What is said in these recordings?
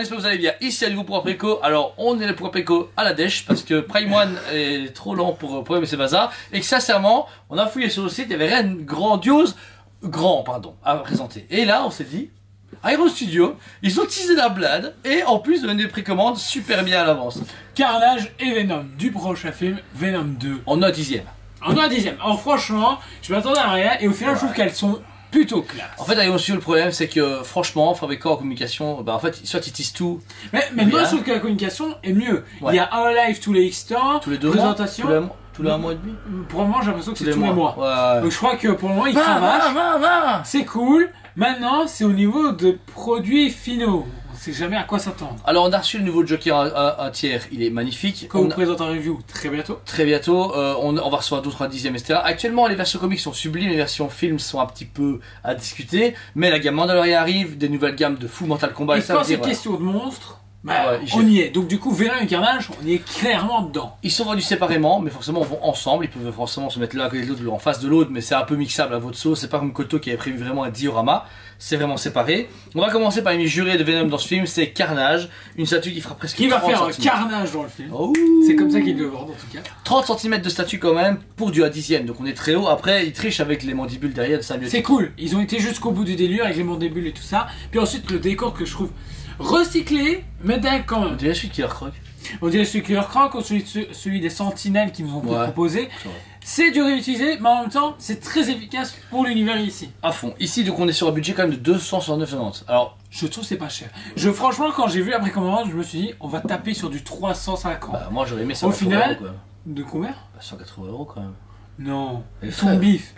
espère que vous allez bien. Ici à nouveau pour Apréco. Alors on est pour Apréco à la dèche parce que Prime One est trop lent pour programmer ses bazars. Et que sincèrement, on a fouillé sur le site, il n'y avait rien de grandiose, à présenter. Et là on s'est dit, Iron Studio, ils ont teasé la blinde et en plus donné des précommandes super bien à l'avance. Carnage et Venom du prochain film, Venom 2. On a 10e. On a un 10e. Alors franchement, je m'attendais à rien et au final je trouve qu'elles sont plutôt classe. En fait, Iron Studio, le problème c'est que franchement, Fabricant en communication, bah en fait, soit ils teasent tout. Mais moi je trouve que la communication est mieux. Ouais. Il y a un live tous les X temps, Tous les 2 présentation. mois, tous les 1 mois et demi. Pour le moment, j'ai l'impression que c'est tous les mois. Ouais. Donc je crois que pour le moment, ils cravache. C'est cool. Maintenant, c'est au niveau de produits finaux. On sait jamais à quoi s'attendre. Alors, on a reçu le nouveau Joker un tiers, il est magnifique. Quand on présente en review très bientôt. Très bientôt, on va recevoir d'autres 10e, etc. Actuellement, les versions comics sont sublimes, les versions films sont un petit peu à discuter. Mais la gamme Mandalorian arrive, des nouvelles gammes de Full Metal Combat. Et quand c'est question de monstres, bah, ouais, on y est. Donc du coup, Venom et Carnage, on y est clairement dedans. Ils sont vendus séparément, mais forcément on vont ensemble. Ils peuvent forcément se mettre l'un à côté de l'autre, en face de l'autre, mais c'est un peu mixable à votre sauce. C'est pas comme Koto qui avait prévu vraiment un diorama. C'est vraiment séparé. On va commencer par l'ennemi juré de Venom dans ce film, c'est Carnage, une statue qui fera presque 30 cm. Qui va faire un cm. carnage dans le film. Oh. C'est comme ça qu'ils le vendent en tout cas. 30 cm de statue quand même pour du A10e, donc on est très haut. Après, ils trichent avec les mandibules derrière de symbiotique. C'est cool. Ils ont été jusqu'au bout du délire avec les mandibules et tout ça. Puis ensuite, le décor que je trouve recyclé, mais dingue quand même. On dirait celui qui leur croque. On dirait celui qui leur craque ou celui des sentinelles qui nous ont proposé. Ouais. C'est du réutilisé, mais en même temps, c'est très efficace pour l'univers ici. À fond. Ici, donc on est sur un budget quand même de 269,90. Alors, je trouve que c'est pas cher. Franchement, quand j'ai vu la précommande, je me suis dit, on va taper sur du 350. bah, moi j'aurais aimé ça. Au final, quoi. de combien? Bah, 180 € quand même. Non. Et Ton bif.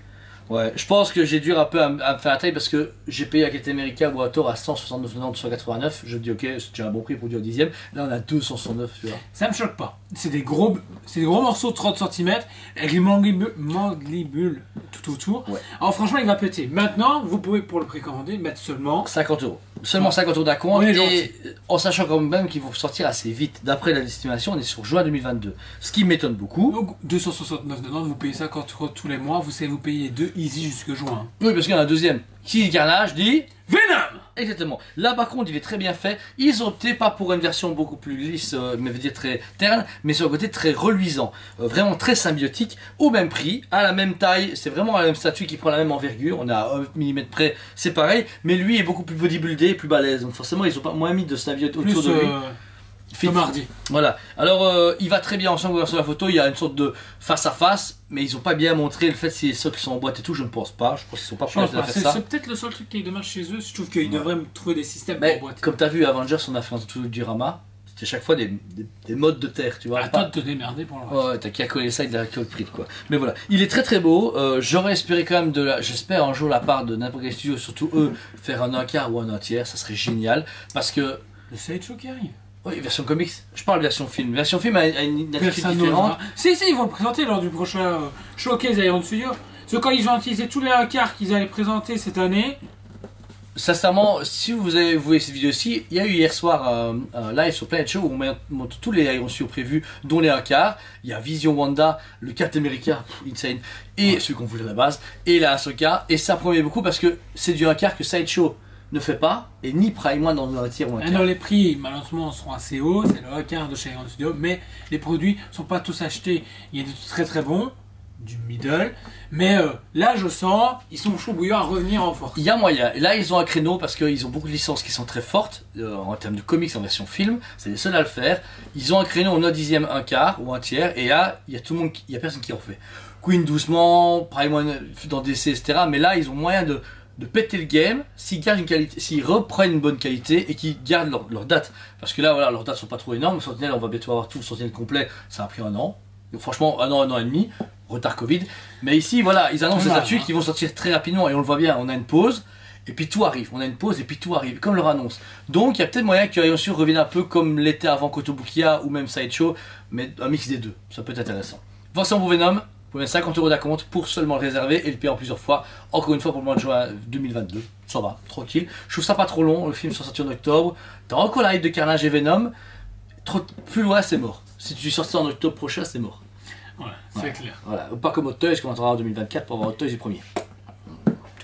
Ouais, je pense que j'ai dû un peu à me faire la taille parce que j'ai payé à Captain America ou à Thor à 169,90, 189. Je me dis ok, c'est déjà un bon prix pour du 10e. Là on a 269, tu vois. Ça me choque pas. C'est des gros morceaux de 30 cm avec les mandibules tout autour. Ouais. Alors franchement, il va péter. Maintenant, vous pouvez pour le précommander mettre seulement 50 €. Seulement 50 € d'acompte et en sachant quand même qu'ils vont sortir assez vite. D'après la estimation, on est sur juin 2022. Ce qui m'étonne beaucoup. Donc 269,90, vous payez ça tous les mois, vous savez vous payer 2 easy jusque juin. Oui, parce qu'il y en a un deuxième. Qui dit Carnage dit Venom. Exactement. Là par contre il est très bien fait. Ils ont opté pas pour une version beaucoup plus lisse, mais veut dire très terne, mais sur le côté très reluisant. Vraiment très symbiotique, au même prix, à la même taille. C'est vraiment la même statue qui prend la même envergure. On est à 1 mm près, c'est pareil. Mais lui est beaucoup plus bodybuildé et plus balèze. Donc forcément ils ont pas moins mis de symbiote autour de lui. Comme mardi. Voilà. Alors il va très bien ensemble sur la photo. Il y a une sorte de face à face, mais ils ont pas bien montré le fait si les socles sont en boîte et tout. Je ne pense pas. Je pense qu'ils sont pas prêts à faire ça. C'est peut-être le seul truc qui est dommage chez eux. Je trouve qu'ils devraient me trouver des systèmes mais pour boîte. Comme tu as vu Avengers, on a fait un tout diorama. C'était chaque fois des modes de terre, tu vois. À toi de te démerder pour le reste. Ouais, t'as qu'à coller ça, il a que le prix quoi. Mais voilà, il est très très beau. J'aurais espéré quand même j'espère un jour la part de n'importe quel studio, surtout eux, faire un quart ou un tiers, ça serait génial. Parce que le Sideshow qui arrive. Oui, version comics. Je parle version film. Version film a une attitude différente. Si, ils vont le présenter lors du prochain showcase Iron Studio. Parce que quand ils ont utilisé tous les quarts qu'ils allaient présenter cette année. Sincèrement, si vous avez vu cette vidéo-ci, il y a eu hier soir un live sur Planet Show où on montre tous les Iron Studio prévus, dont les quarts. Il y a Vision Wanda, le Captain America, insane, et celui qu'on voulait à la base, et la Ahsoka. Et ça promet beaucoup parce que c'est du quart que Sideshow ne fait pas, et ni Prime One dans un tiers ou un quart. Alors les prix malheureusement seront assez hauts, c'est le quart de chez Iron Studio, mais les produits ne sont pas tous achetés. Il y a des très très bons, du middle, mais là je sens, ils sont chauds bouillants à revenir en force. Il y a moyen, là ils ont un créneau parce qu'ils ont beaucoup de licences qui sont très fortes, en termes de comics en version film, c'est les seuls à le faire. Ils ont un créneau, on a 10e, un quart ou un tiers, et là il y a tout le monde, il y a personne qui en fait. Queen doucement, Prime One dans DC, etc. Mais là ils ont moyen de péter le game s'ils gardent une qualité, s'ils reprennent une bonne qualité et qu'ils gardent leur date. Parce que là, voilà, leurs dates sont pas trop énormes. Sentinelle, on va bientôt avoir tout le Sentinelle complet. Ça a pris 1 an. Donc, franchement, 1 an et demi. Retard Covid. Mais ici, voilà, ils annoncent des statuts qui vont sortir très rapidement et on le voit bien. On a une pause et puis tout arrive. On a une pause et puis tout arrive, comme leur annonce. Donc, il y a peut-être moyen que Iron Studio revienne un peu comme l'était avant Kotobukiya ou même Sideshow, mais un mix des deux. Ça peut être intéressant. Voici un beau Venom. Vous pouvez mettre 50 € d'acompte pour seulement le réserver et le payer en plusieurs fois. Encore une fois pour le mois de juin 2022. Ça va, tranquille. Je trouve ça pas trop long. Le film sera sorti en octobre. T'as encore la hype de Carnage et Venom. Plus loin, c'est mort. Si tu sortis en octobre prochain, c'est mort. Ouais, c'est clair. Voilà. Pas comme Hot Toys qu'on attendra en 2024 pour avoir Hot Toys du premier.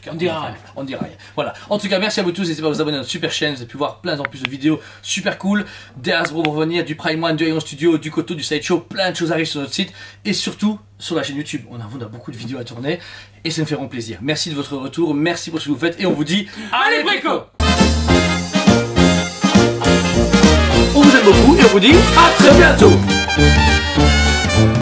cas. On dira rien. On dira rien. Voilà. En tout cas, merci à vous tous. N'hésitez pas à vous abonner à notre super chaîne. Vous avez pu voir plein en plus de vidéos super cool. Des Hasbro vont revenir, du Prime One, du Iron Studio, du Koto, du Sideshow. Plein de choses arrivent sur notre site. Et surtout, sur la chaîne YouTube. On a beaucoup de vidéos à tourner. Et ça me fait vraiment plaisir. Merci de votre retour. Merci pour ce que vous faites. Et on vous dit, Allez, Brico! on vous aime beaucoup et on vous dit à très bientôt.